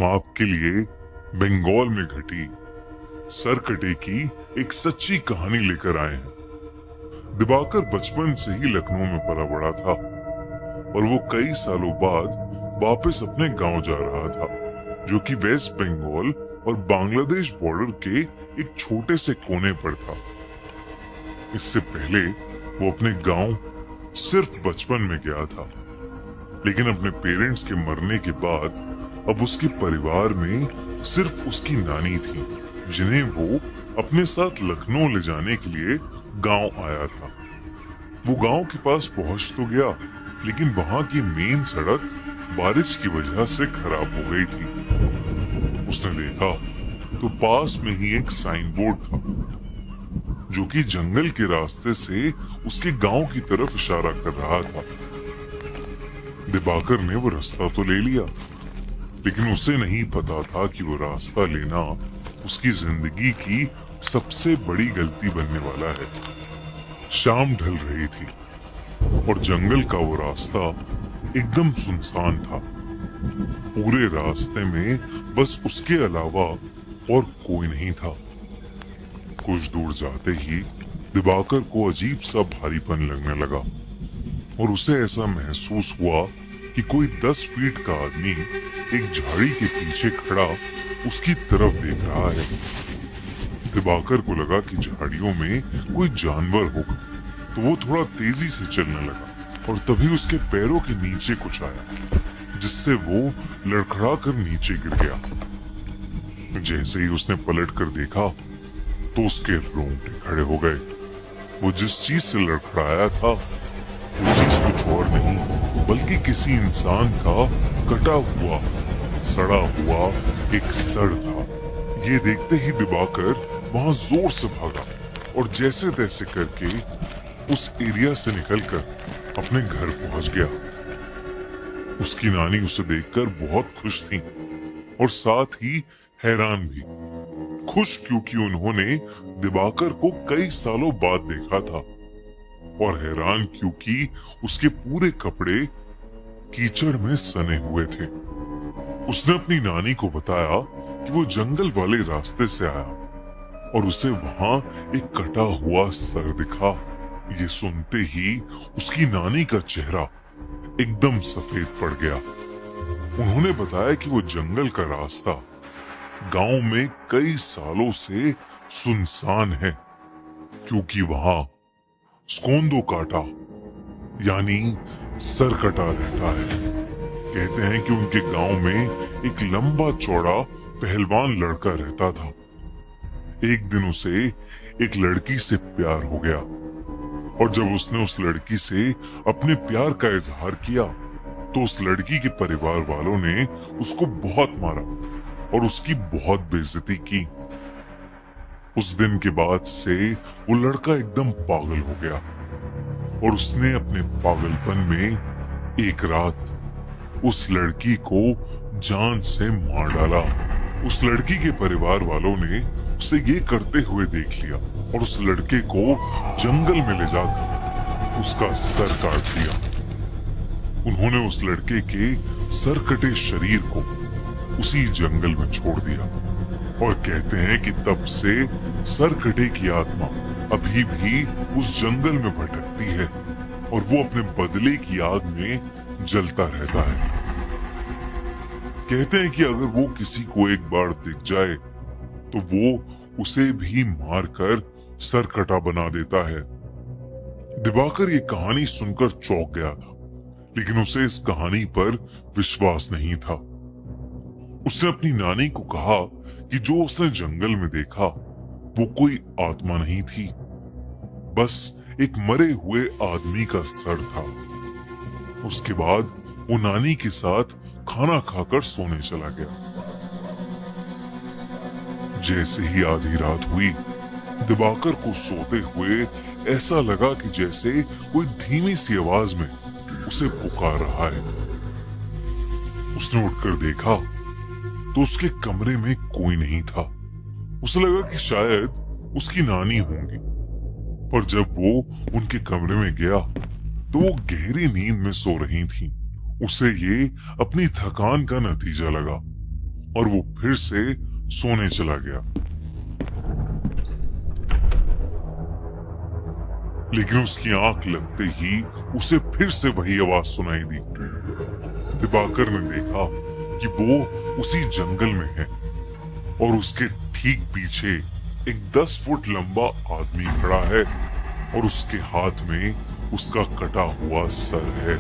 हम आपके लिए बंगाल में घटी सरकटे की एक सच्ची कहानी लेकर आए हैं। दिवाकर बचपन से ही लखनऊ में पला बड़ा था और वो कई सालों बाद वापस अपने गांव जा रहा था, जो कि वेस्ट बंगाल और बांग्लादेश बॉर्डर के एक छोटे से कोने पर था। इससे पहले वो अपने गांव सिर्फ बचपन में गया था, लेकिन अपने पेरेंट्स के मरने के बाद अब उसके परिवार में सिर्फ उसकी नानी थी, जिन्हें वो अपने साथ लखनऊ ले जाने के लिए गांव आया था। वो गांव के पास पहुंच तो गया, लेकिन वहां की मेन सड़क बारिश की वजह से खराब हो गई थी। उसने देखा तो पास में ही एक साइन बोर्ड था, जो कि जंगल के रास्ते से उसके गांव की तरफ इशारा कर रहा था। दिवाकर ने वो रास्ता तो ले लिया, लेकिन उसे नहीं पता था कि वो रास्ता लेना उसकी जिंदगी की सबसे बड़ी गलती बनने वाला है। शाम ढल रही थी और जंगल का वो रास्ता एकदम सुनसान था। पूरे रास्ते में बस उसके अलावा और कोई नहीं था। कुछ दूर जाते ही दिवाकर को अजीब सा भारीपन लगने लगा और उसे ऐसा महसूस हुआ कि कोई 10 फीट का आदमी एक झाड़ी के पीछे खड़ा उसकी तरफ देख रहा है। दिवाकर को लगा कि झाड़ियों में कोई जानवर होगा, तो वो थोड़ा तेजी से चलने लगा और तभी उसके पैरों के नीचे कुछ आया, जिससे वो लड़खड़ा कर नीचे गिर गया। जैसे ही उसने पलट कर देखा तो उसके रोंगटे खड़े हो गए। वो जिस चीज से लड़खड़ाया था वो चीज कुछ और नहीं बल्कि किसी इंसान का कटा हुआ सड़ा हुआ एक सर था। ये देखते ही दिवाकर वहां जोर से भागा और जैसे तैसे करके उस एरिया से निकलकर अपने घर पहुंच गया। उसकी नानी उसे देखकर बहुत खुश थी और साथ ही हैरान भी। खुश क्योंकि उन्होंने दिवाकर को कई सालों बाद देखा था, और हैरान क्योंकि उसके पूरे कपड़े कीचड़ में सने हुए थे। उसने अपनी नानी को बताया कि वो जंगल वाले रास्ते से आया और उसे वहां एक कटा हुआ सर दिखा। ये सुनते ही उसकी नानी का चेहरा एकदम सफेद पड़ गया। उन्होंने बताया कि वो जंगल का रास्ता गांव में कई सालों से सुनसान है, क्योंकि वहां स्कोंदो काटा यानी सर कटा रहता है। कहते हैं कि उनके गांव में एक लंबा चौड़ा पहलवान लड़का रहता था। एक दिन उसे एक लड़की से प्यार हो गया और जब उसने उस लड़की से अपने प्यार का इजहार किया तो उस लड़की के परिवार वालों ने उसको बहुत मारा और उसकी बहुत बेइज्जती की। उस दिन के बाद से वो लड़का एकदम पागल हो गया और उसने अपने पागलपन में एक रात उस लड़की को जान से मार डाला। उस लड़की के परिवार वालों ने उसे ये करते हुए देख लिया और उस लड़के को जंगल में ले जाकर उसका सर काट दिया। उन्होंने उस लड़के के सर कटे शरीर को उसी जंगल में छोड़ दिया और कहते हैं कि तब से सरकटे की आत्मा अभी भी उस जंगल में भटकती है और वो अपने बदले की आग में जलता रहता है। कहते हैं कि अगर वो किसी को एक बार दिख जाए तो वो उसे भी मारकर सरकटा बना देता है। दिवाकर ये कहानी सुनकर चौंक गया था, लेकिन उसे इस कहानी पर विश्वास नहीं था। उसने अपनी नानी को कहा कि जो उसने जंगल में देखा वो कोई आत्मा नहीं थी, बस एक मरे हुए आदमी का सर था। उसके बाद वो नानी के साथ खाना खाकर सोने चला गया। जैसे ही आधी रात हुई, दिवाकर को सोते हुए ऐसा लगा कि जैसे कोई धीमी सी आवाज में उसे पुकार रहा है। उसने उठकर देखा तो उसके कमरे में कोई नहीं था। उसे लगा कि शायद उसकी नानी होंगी, पर जब वो उनके कमरे में गया तो वो गहरी नींद में सो रही थीं। उसे ये अपनी थकान का नतीजा लगा। और वो फिर से सोने चला गया। लेकिन उसकी आंख लगते ही उसे फिर से वही आवाज सुनाई दी। दिवाकर ने देखा कि वो उसी जंगल में है और उसके ठीक पीछे एक 10 फुट लंबा आदमी खड़ा है और उसके हाथ में उसका कटा हुआ सर है।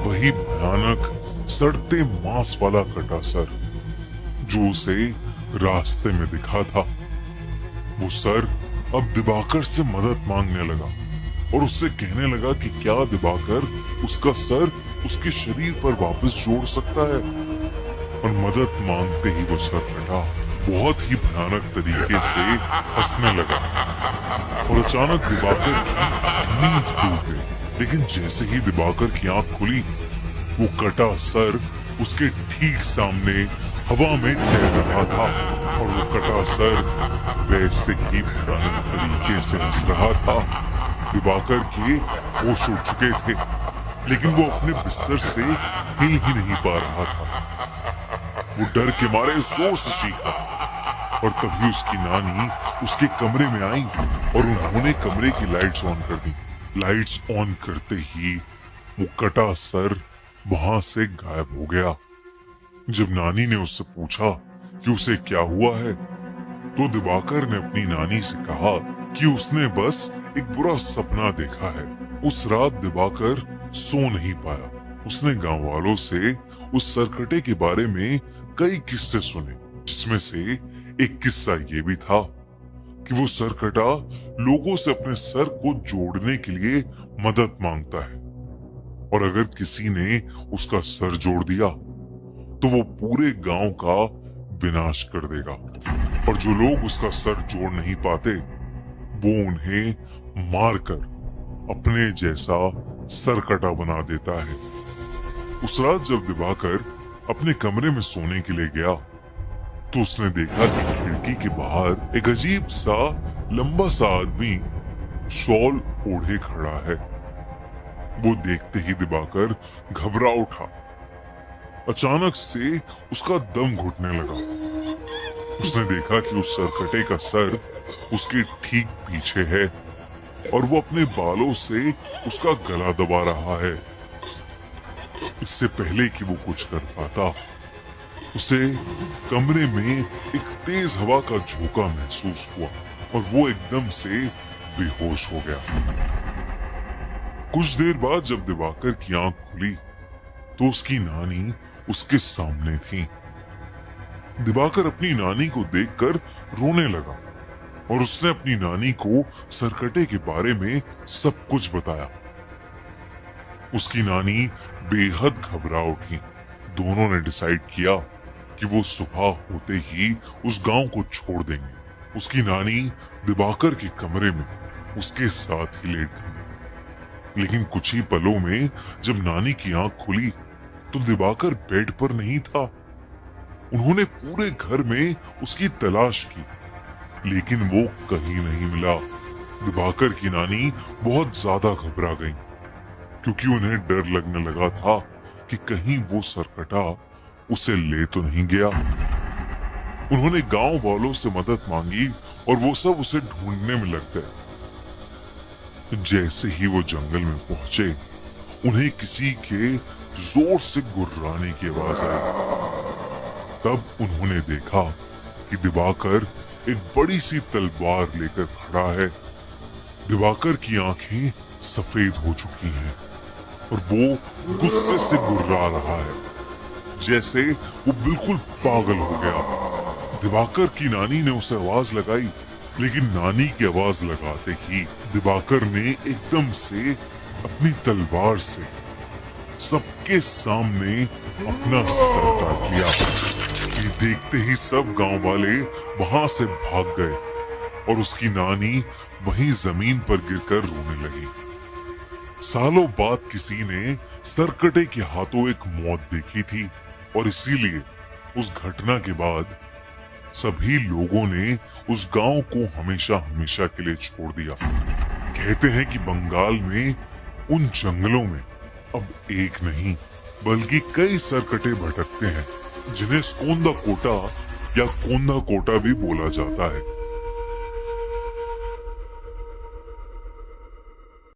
वही भयानक सड़ते मांस वाला कटा सर जो उसे रास्ते में दिखा था। वो सर अब दिवाकर से मदद मांगने लगा और उससे कहने लगा कि क्या दिवाकर उसका सर उसके शरीर पर वापस जोड़ सकता है। और मदद मांगते ही वो सर कटा बहुत ही भयानक तरीके से हंसने लगा और अचानक दिवाकर की नींद टूट गई। लेकिन जैसे ही दिवाकर की आंख खुली वो कटा सर उसके ठीक सामने हवा में तैर रहा था और वो कटा सर वैसे ही भयानक तरीके से हंस रहा था। दिवाकर के होश उड़ चुके थे लेकिन वो अपने बिस्तर से हिल ही नहीं पा रहा था। वो डर के मारे जोर से चीखा और तभी उसकी नानी उसके कमरे में आई और उन्होंने कमरे की लाइट्स ऑन कर दी। लाइट्स ऑन करते ही वो कटा सर वहां से गायब हो गया। जब नानी ने उससे पूछा कि उसे क्या हुआ है तो दिवाकर ने अपनी नानी से कहा कि उसने बस एक बुरा सपना देखा है। उस रात दिवाकर सो नहीं पाया। उसने गांव वालों से उस सरकटे के बारे में कई किस्से सुने जिसमें से एक किस्सा ये भी था कि वो सरकटा लोगों से अपने सर को जोड़ने के लिए मदद मांगता है और अगर किसी ने उसका सर जोड़ दिया तो वो पूरे गांव का विनाश कर देगा और जो लोग उसका सर जोड़ नहीं पाते वो उन्हें मारकर अपने जैसा सरकटा बना देता है। उस रात जब दिवाकर अपने कमरे में सोने के लिए गया तो उसने देखा कि खिड़की के बाहर एक अजीब सा लंबा सा आदमी शॉल ओढ़े खड़ा है। वो देखते ही दिवाकर घबरा उठा। अचानक से उसका दम घुटने लगा। उसने देखा कि उस सरकटे का सर उसके ठीक पीछे है और वो अपने बालों से उसका गला दबा रहा है। इससे पहले कि वो कुछ कर पाता उसे कमरे में एक तेज हवा का झोंका महसूस हुआ और वो एकदम से बेहोश हो गया। कुछ देर बाद जब दिवाकर की आंख खुली तो उसकी नानी उसके सामने थी। दिवाकर अपनी नानी को देखकर रोने लगा और उसने अपनी नानी को सरकटे के बारे में सब कुछ बताया। उसकी नानी बेहद घबरा उठी। दोनों ने डिसाइड किया कि वो सुबह होते ही उस गांव को छोड़ देंगे। उसकी नानी दिवाकर के कमरे में उसके साथ ही लेट गई। लेकिन कुछ ही पलों में जब नानी की आंख खुली तो दिवाकर बेड पर नहीं था। उन्होंने पूरे घर में उसकी तलाश की लेकिन वो कहीं नहीं मिला। दिवाकर की नानी बहुत ज्यादा घबरा गई क्योंकि उन्हें डर लगने लगा था कि कहीं वो सरकटा उसे ले तो नहीं गया। उन्होंने गांव वालों से मदद मांगी और वो सब उसे ढूंढने में लग गए। जैसे ही वो जंगल में पहुंचे उन्हें किसी के जोर से गुर्राने की आवाज आई। तब उन्होंने देखा कि दिवाकर एक बड़ी सी तलवार लेकर खड़ा है। दिवाकर की आंखें सफेद हो चुकी हैं और वो गुस्से से गुर्रा रहा है जैसे वो बिल्कुल पागल हो गया। दिवाकर की नानी ने उसे आवाज लगाई लेकिन नानी की आवाज लगाते ही दिवाकर ने एकदम से अपनी तलवार से सबके सामने अपना सर काट लिया। ये देखते ही सब गांव वाले वहां से भाग गए और उसकी नानी वहीं जमीन पर गिरकर रोने लगी। सालों बाद किसी ने सरकटे के हाथों एक मौत देखी थी और इसीलिए उस घटना के बाद सभी लोगों ने उस गांव को हमेशा हमेशा के लिए छोड़ दिया। कहते हैं कि बंगाल में उन जंगलों में अब एक नहीं बल्कि कई सरकटे भटकते हैं जिन्हें स्कोंदा कोटा या कोंदा कोटा भी बोला जाता है।